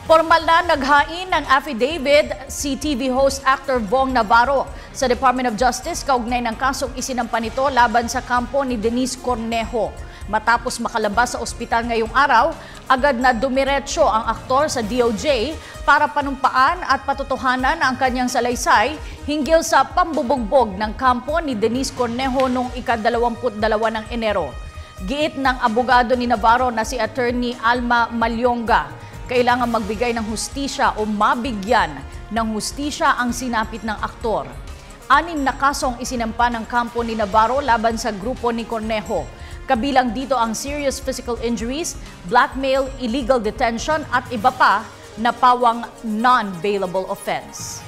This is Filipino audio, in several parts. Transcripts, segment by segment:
Formal na naghain ng affidavit si TV host actor Vong Navarro sa Department of Justice kaugnay ng kasong isinampa nito laban sa kampo ni Denise Cornejo. Matapos makalabas sa ospital ngayong araw, agad na dumiretso ang aktor sa DOJ para panumpaan at patutuhanan ang kanyang salaysay hinggil sa pambubugbog ng kampo ni Denise Cornejo noong ika-22 ng Enero. Giit ng abogado ni Navarro na si Attorney Alma Malyonga, kailangan magbigay ng hustisya o mabigyan ng hustisya ang sinapit ng aktor. 6 na kasong isinampa ng kampo ni Navarro laban sa grupo ni Cornejo. Kabilang dito ang serious physical injuries, blackmail, illegal detention at iba pa na pawang non-bailable offense.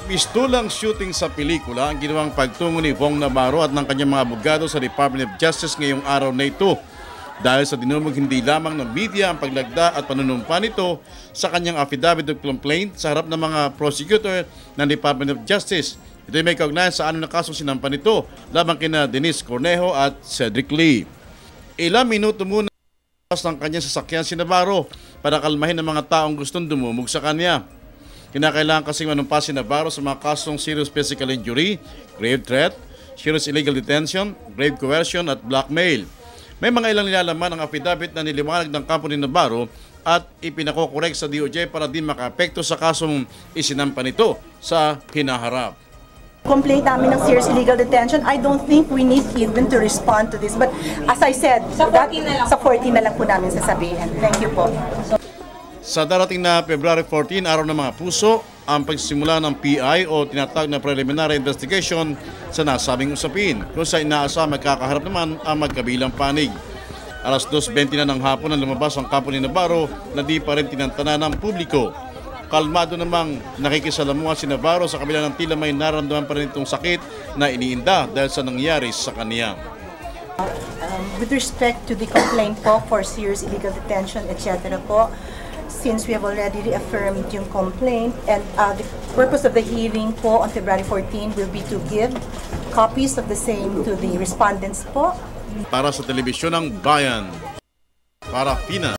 Pistulang shooting sa pelikula ang ginawang pagtungo ni Vong Navarro at ng kanyang mga abogado sa Department of Justice ngayong araw na ito. Dahil sa dinumog hindi lamang ng media ang paglagda at panunumpa nito sa kanyang affidavit of complaint sa harap ng mga prosecutor ng Department of Justice. Ito ay may kaugnayan sa 6 na kasong sinampa nito labang kina Denise Cornejo at Cedric Lee. Ilang minuto muna ng kanyang sasakyan si Navarro para kalmahin ang mga taong gustong dumumog sa kanya. Kinakailangan kasing manumpa si Navarro sa mga kasong serious physical injury, grave threat, serious illegal detention, grave coercion at blackmail. May mga ilang nilalaman ang affidavit na niliwanag ng kampo ni Navarro at ipinakokorek sa DOJ para di makaapekto sa kasong isinampa nito sa hinaharap. Complaint namin ng serious illegal detention. I don't think we need even to respond to this. But as I said, sa 14 na lang po namin sasabihin. Thank you po. Sa darating na February 14, araw ng mga puso, ang pagsisimula ng PI o tinatawag na preliminary investigation sa nasabing usapin, kung sa inaasam magkakaharap naman ang magkabilang panig. Alas 2:20 na ng hapon nang lumabas ang kampo ni Navarro na di pa rin tinantana ng publiko. Kalmado namang nakikisalamuha si Navarro sa kabila ng tila may nararamdaman pa rin itong sakit na iniinda dahil sa nangyari sa kaniya. With respect to the complaint po for serious illegal detention, etc. po, since we have already reaffirmed yung complaint and the purpose of the hearing po on February 14 will be to give copies of the same to the respondents po. Para sa Telebisyon ng Bayan, para Pina.